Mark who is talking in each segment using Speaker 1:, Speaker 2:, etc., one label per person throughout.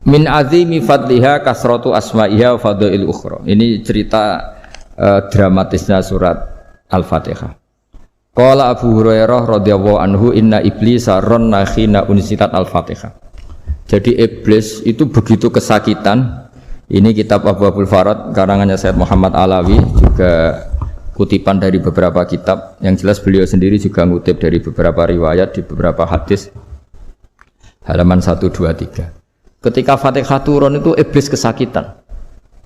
Speaker 1: Min azimi fadliha kasratu asma'iha wa fadail ukhra. Ini cerita dramatisnya surat Al-Fatihah. Qala Abu Hurairah radhiyallahu anhu inna iblisa ranna khina unzilat Al-Fatihah. Jadi iblis itu begitu kesakitan. Ini kitab Abwaabul Farad karangannya Sayyid Muhammad Alawi, juga kutipan dari beberapa kitab. Yang jelas beliau sendiri juga ngutip dari beberapa riwayat di beberapa hadis. Halaman 123. Ketika Fatihah turun itu iblis kesakitan.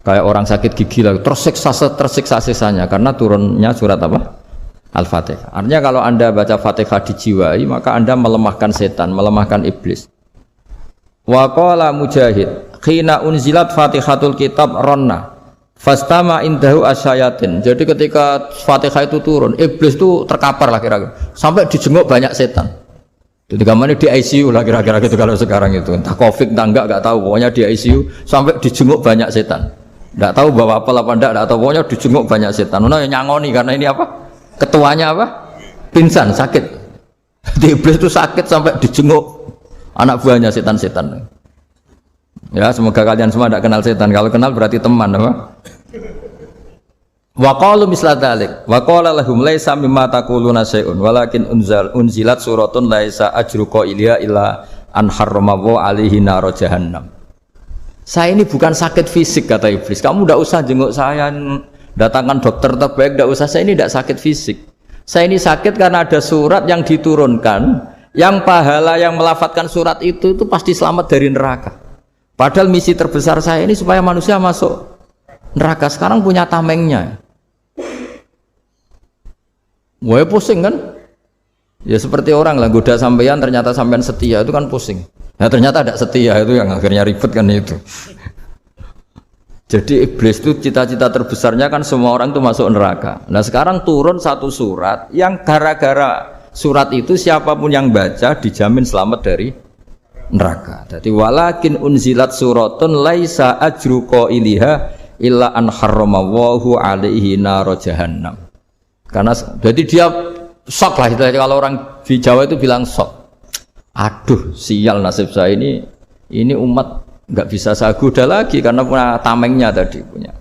Speaker 1: Kayak orang sakit gigi lah, tersiksa sisanya karena turunnya surat apa? Al-Fatihah. Artinya kalau Anda baca Fatihah dijiwai, maka Anda melemahkan setan, melemahkan iblis. Wa qala Mujahid, khina unzilat Fatihatul kitab ronna fastama indahu asyayatin. Jadi ketika Fatihah itu turun, iblis itu terkapar lah kira-kira. Sampai dijenguk banyak setan. Jadi kemana di ICU lah kira-kira gitu kalau sekarang itu. Entah COVID entah enggak tahu. Pokoknya di ICU sampai dijenguk banyak setan. Enggak tahu bawa apa enggak tahu. Pokoknya dijenguk banyak setan. Nah nyangoni karena ini apa? Ketuanya apa? Pingsan, sakit. Di iblis itu sakit sampai dijenguk anak buahnya setan-setan. Ya semoga kalian semua tidak kenal setan. Kalau kenal berarti teman apa? Wa qalu misla dzalik wa qala lahum laisa mimma taquluna syai'un walakin unzilat suratun laisa ajru qailiha illa an harramahu alaihi nar jahannam. Saya ini bukan sakit fisik kata iblis. Kamu tidak usah jenguk saya, datangkan dokter terbaik, tidak usah. Saya ini tidak sakit fisik. Saya ini sakit karena ada surat yang diturunkan, yang pahala yang melafadzkan surat itu pasti selamat dari neraka. Padahal misi terbesar saya ini supaya manusia masuk neraka. Sekarang punya tamengnya. Wah pusing kan? Ya seperti orang lah goda sampean ternyata sampean setia itu kan pusing. Nah ternyata tidak setia itu yang akhirnya ribet kan itu. Jadi iblis itu cita-cita terbesarnya kan semua orang itu masuk neraka. Nah sekarang turun satu surat yang gara-gara surat itu siapapun yang baca dijamin selamat dari neraka. Jadi walakin unzilat suratun laisa ajru qailiha illa an harramahu alaihi nar jahannam. Karena jadi dia shock lah itu. Kalau orang di Jawa itu bilang shock. Aduh sial nasib saya ini umat nggak bisa saya goda lagi karena punya tamengnya tadi punya.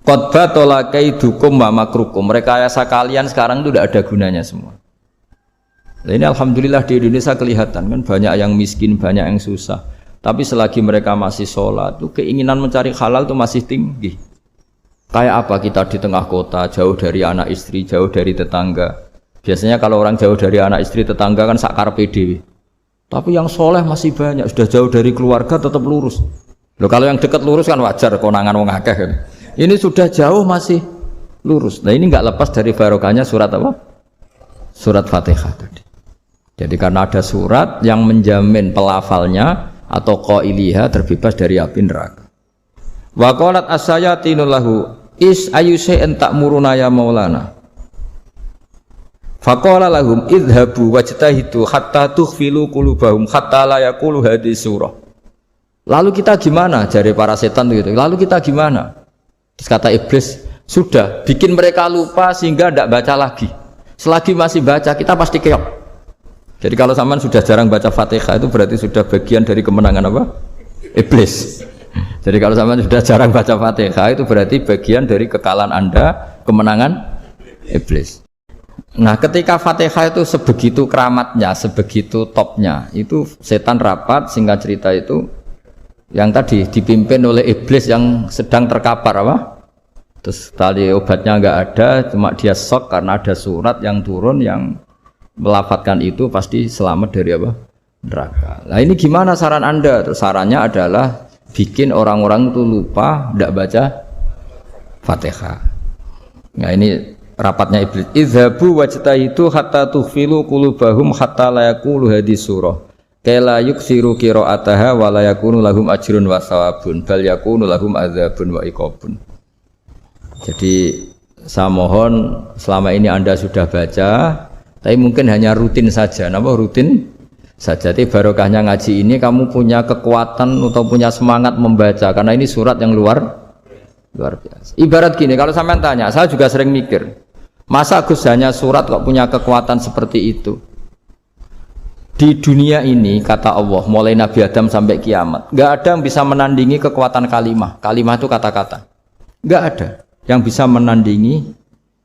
Speaker 1: Qad batala kaidukum wa makrukum. Rekayasa kalian sekarang itu tidak ada gunanya semua. Nah, ini alhamdulillah di Indonesia kelihatan kan banyak yang miskin, banyak yang susah. Tapi selagi mereka masih sholat, tuh keinginan mencari halal itu masih tinggi. Kayak apa kita di tengah kota, jauh dari anak istri, jauh dari tetangga. Biasanya kalau orang jauh dari anak istri, tetangga kan sakar PD. Tapi yang soleh masih banyak, sudah jauh dari keluarga tetap lurus. Loh kalau yang dekat lurus kan wajar, konangan wong akeh kan. Ini sudah jauh masih lurus. Nah ini nggak lepas dari barokahnya surat apa? Surat Fatihah tadi. Jadi karena ada surat yang menjamin pelafalnya atau qailiha terbebas dari api neraka. Wa qalat as-sayatinu lahu is ayusai'an ta'muruna ya maulana. Faqala lahum idhabu wajtahidu hatta tukhfilu qulubahum hatta la yaqulu hadhihi surah. Lalu kita gimana? Jari para setan itu. Lalu kita gimana? Terus kata iblis, sudah bikin mereka lupa sehingga tidak baca lagi. Selagi masih baca kita pasti keok. Jadi kalau sampean sudah jarang baca Fatihah itu berarti sudah bagian dari kemenangan apa? Iblis. Jadi kalau sampean sudah jarang baca Fatihah itu berarti bagian dari kekalahan Anda, kemenangan iblis. Nah, ketika Fatihah itu sebegitu keramatnya, sebegitu topnya, itu setan rapat, singkat cerita itu yang tadi dipimpin oleh iblis yang sedang terkapar apa? Terus tali obatnya nggak ada, cuma dia shock karena ada surat yang turun yang melafadzkan itu pasti selamat dari apa? Neraka. Nah ini gimana saran Anda? Terus sarannya adalah bikin orang-orang itu lupa, tidak baca Fatihah. Nah ini rapatnya iblis. Idhabu wajtahidu hatta tukhfilu qulubahum hatta la yaqulu hadhihi surah. Kala yuksiru qira'ataha wa la yakunu lahum ajrun wa thawabun bal yakunu lahum adzabun wa iqabun. Jadi saya mohon selama ini Anda sudah baca, tapi mungkin hanya rutin saja. Napa rutin saja? Tapi barokahnya ngaji ini kamu punya kekuatan atau punya semangat membaca karena ini surat yang luar biasa. Ibarat gini, kalau sampean tanya, saya juga sering mikir. Masa Gus hanya surat kok punya kekuatan seperti itu? Di dunia ini kata Allah mulai Nabi Adam sampai kiamat nggak ada yang bisa menandingi kekuatan kalimah. Kalimah itu kata-kata. Nggak ada yang bisa menandingi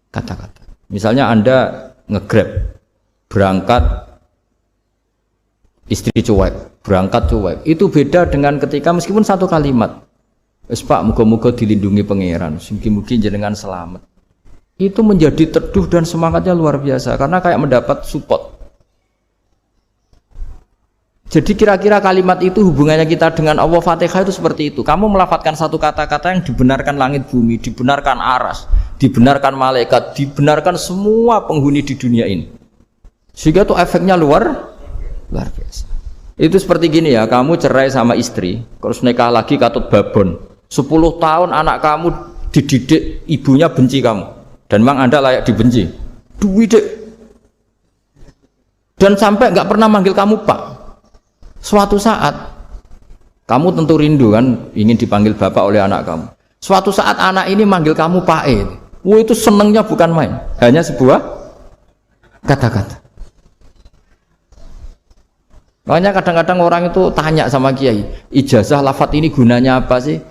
Speaker 1: kata-kata. Misalnya Anda nge-Grab berangkat istri cuek, berangkat cuek. Itu beda dengan ketika meskipun satu kalimat. Wes Pak, muga-muga dilindungi pangeran, mugi-mugi jenengan selamat. Itu menjadi teduh dan semangatnya luar biasa karena kayak mendapat support. Jadi kira-kira kalimat itu hubungannya kita dengan Allah Fatihah itu seperti itu. Kamu melafadzkan satu kata-kata yang dibenarkan langit bumi, dibenarkan aras, dibenarkan malaikat, dibenarkan semua penghuni di dunia ini. Sehingga itu efeknya luar biasa. Itu seperti gini ya, kamu cerai sama istri, terus nikah lagi katut babon. 10 tahun anak kamu dididik, ibunya benci kamu. Dan memang Anda layak dibenci. Duwidek. Dan sampai nggak pernah manggil kamu Pak. Suatu saat kamu tentu rindu kan ingin dipanggil bapak oleh anak kamu. Suatu saat anak ini manggil kamu Pak E. Wah itu senengnya bukan main. Hanya sebuah kata-kata. Makanya kadang-kadang orang itu tanya sama kiai, ijazah lafadz ini gunanya apa sih?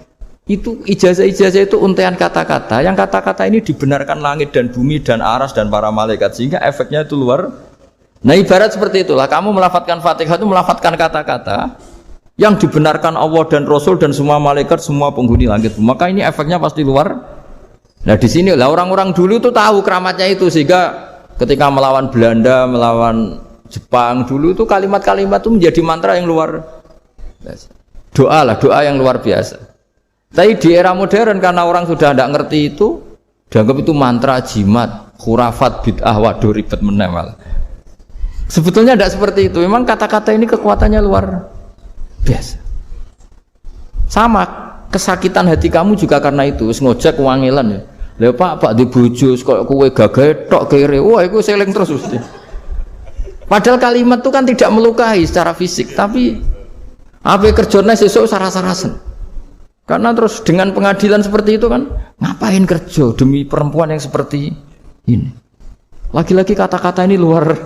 Speaker 1: Itu ijazah-ijazah itu untaian kata-kata. Yang kata-kata ini dibenarkan langit dan bumi dan aras dan para malaikat sehingga efeknya itu luar. Nah ibarat seperti itulah, kamu melafadzkan Fatihah itu melafadzkan kata-kata yang dibenarkan Allah dan Rasul dan semua malaikat, semua penghuni langit. Maka ini efeknya pasti luar. Nah di sini lah orang-orang dulu itu tahu keramatnya itu sehingga ketika melawan Belanda, melawan Jepang dulu itu kalimat-kalimat itu menjadi mantra yang luar biasa. Doa lah, doa yang luar biasa. Tapi di era modern karena orang sudah tidak ngerti itu, dianggap itu mantra, jimat, khurafat, bid'ah, waduh ribet meneh. Sebetulnya tidak seperti itu. Memang kata-kata ini kekuatannya luar biasa. Sama kesakitan hati kamu juga karena itu. Ngojek wangilan ya. Lha Pak di bojo kok kowe gagah tok kere. Wah, iku seling terus mesti. Padahal kalimat itu kan tidak melukai secara fisik, tapi apa kerjanya sesuk saras-sarasen. Karena terus dengan pengadilan seperti itu kan ngapain kerja demi perempuan yang seperti ini. Lagi-lagi kata-kata ini luar.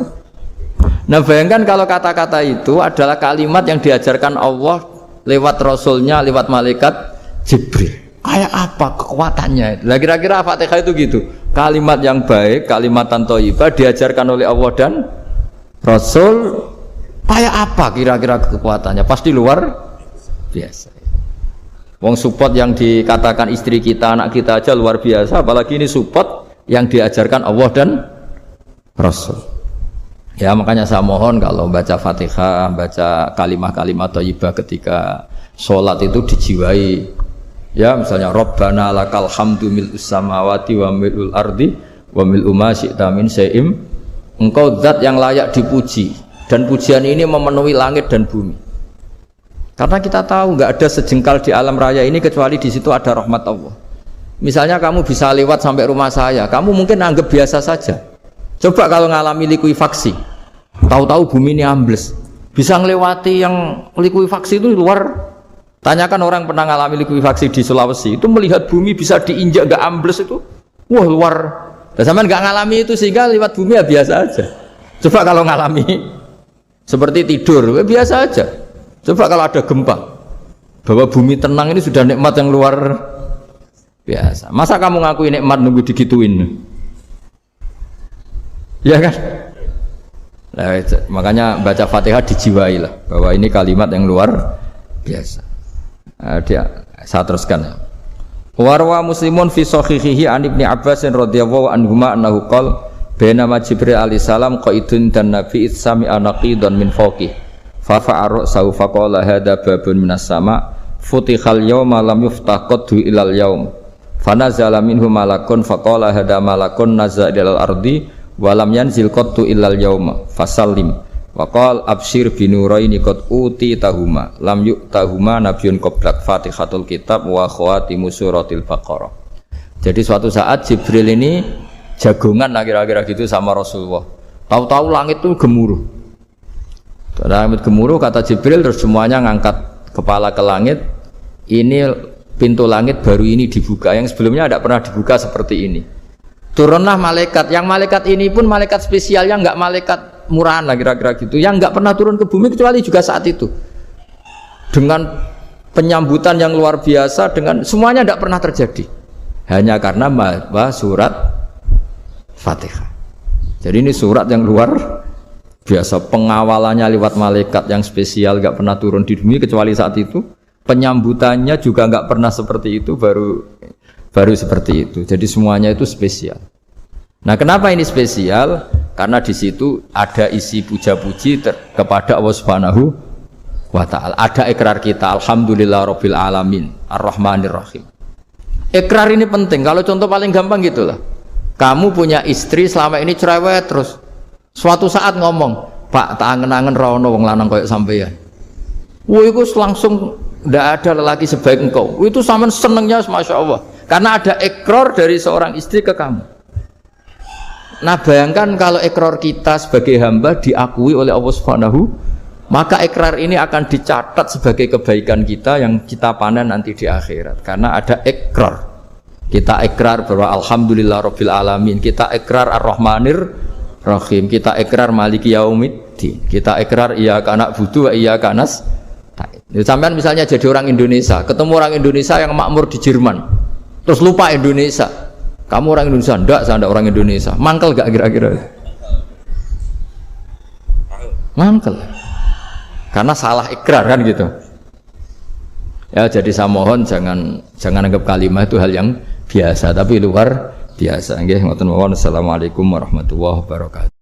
Speaker 1: Nah bayangkan kalau kata-kata itu adalah kalimat yang diajarkan Allah lewat Rasulnya, lewat malaikat Jibril. Kayak apa kekuatannya? Nah kira-kira Fatihah itu gitu. Kalimat yang baik, kalimatan thayyibah diajarkan oleh Allah dan Rasul. Kayak apa kira-kira kekuatannya? Pasti luar biasa. Wong support yang dikatakan istri kita, anak kita aja luar biasa. Apalagi ini support yang diajarkan Allah dan Rasul. Ya makanya saya mohon kalau baca Fatihah, baca kalimat-kalimat thayyibah ketika sholat itu dijiwai. Ya misalnya Rabbana lakal hamdu mil'us samawati wa mil'ul ardi wa mil'u ma syi'ta min syai'im. Engkau zat yang layak dipuji dan pujian ini memenuhi langit dan bumi. Karena kita tahu nggak ada sejengkal di alam raya ini kecuali di situ ada rahmat Allah. Misalnya kamu bisa lewat sampai rumah saya, kamu mungkin anggap biasa saja. Coba kalau ngalami likuifaksi, tahu-tahu bumi ini ambles, bisa ngelewati yang likuifaksi itu luar. Tanyakan orang pernah ngalami likuifaksi di Sulawesi, itu melihat bumi bisa diinjak nggak ambles itu, wah luar. Dan sampean nggak ngalami itu sehingga lewat bumi ya biasa aja. Coba kalau ngalami seperti tidur, ya biasa aja. Coba kalau ada gempa, bahwa bumi tenang ini sudah nikmat yang luar biasa. Masa kamu ngakui nikmat nunggu digituin? Ya kan? Nah, makanya baca Fatihah dijiwai lah bahwa ini kalimat yang luar biasa. Saya teruskan. Warwa Muslimun fi sahihihi an Ibnu Abbas radhiyallahu anhuma annahu qala bainama Jibril alaihi salam qaidun dan Nabi sami'a naqidan min fawqih fa fa'ara saufa qala hadza babun minas sama futihal yawma lam yuftah qaddu ilal yaum fa nazala minhu malakun fa qala hadza malakun nazala ilal ardi walam yanzil qattu illal yauma fasallim wa qala absyir binuraini qad uti tahuma lam yu'tahuma nabiyyun qablak Fatihatul kitab wa khawatimu suratil baqarah. Jadi suatu saat Jibril ini jagongan kira-kira gitu sama Rasulullah. Tahu-tahu langit itu gemuruh. Langit gemuruh kata Jibril terus semuanya ngangkat kepala ke langit. Ini pintu langit baru ini dibuka yang sebelumnya tidak pernah dibuka seperti ini. Turunlah malaikat, yang malaikat ini pun malaikat spesialnya enggak malaikat murahan lah kira-kira gitu, yang nggak pernah turun ke bumi kecuali juga saat itu dengan penyambutan yang luar biasa, dengan semuanya tidak pernah terjadi hanya karena surat Fatihah. Jadi ini surat yang luar biasa, pengawalannya lewat malaikat yang spesial, nggak pernah turun di bumi kecuali saat itu, penyambutannya juga nggak pernah seperti itu, baru seperti itu. Jadi semuanya itu spesial. Nah, kenapa ini spesial? Karena di situ ada isi puja-puji kepada Allah Subhanahu wa ta'ala. Ada ikrar kita, alhamdulillah rabbil alamin, ar-rahmanir rahim. Ikrar ini penting. Kalau contoh paling gampang gitulah. Kamu punya istri selama ini cerewet terus. Suatu saat ngomong, "Pak, tak angen-angen ra ono wong lanang koyo sampeyan." Wah, itu langsung tidak ada lelaki sebaik engkau. Itu sampean senengnya Masya Allah. Karena ada ikrar dari seorang istri ke kamu. Nah, bayangkan kalau ikrar kita sebagai hamba diakui oleh Allah Subhanahu, maka ikrar ini akan dicatat sebagai kebaikan kita yang kita panen nanti di akhirat. Karena ada ikrar. Kita ikrar bahwa alhamdulillah rabbil alamin, kita ikrar ar-rahmanir rahim, kita ikrar maliki yaumiddin, kita ikrar iyyaka na'budu wa iyyaka nasta'in. Sampean misalnya jadi orang Indonesia, ketemu orang Indonesia yang makmur di Jerman, terus lupa Indonesia. Kamu orang Indonesia? Enggak, saya enggak orang Indonesia. Mangkel gak kira-kira? Mangkel. Karena salah ikrar kan gitu. Ya, jadi saya mohon jangan anggap kalimat itu hal yang biasa, tapi luar biasa. Nggih, ngoten mawon. Assalamualaikum warahmatullahi wabarakatuh.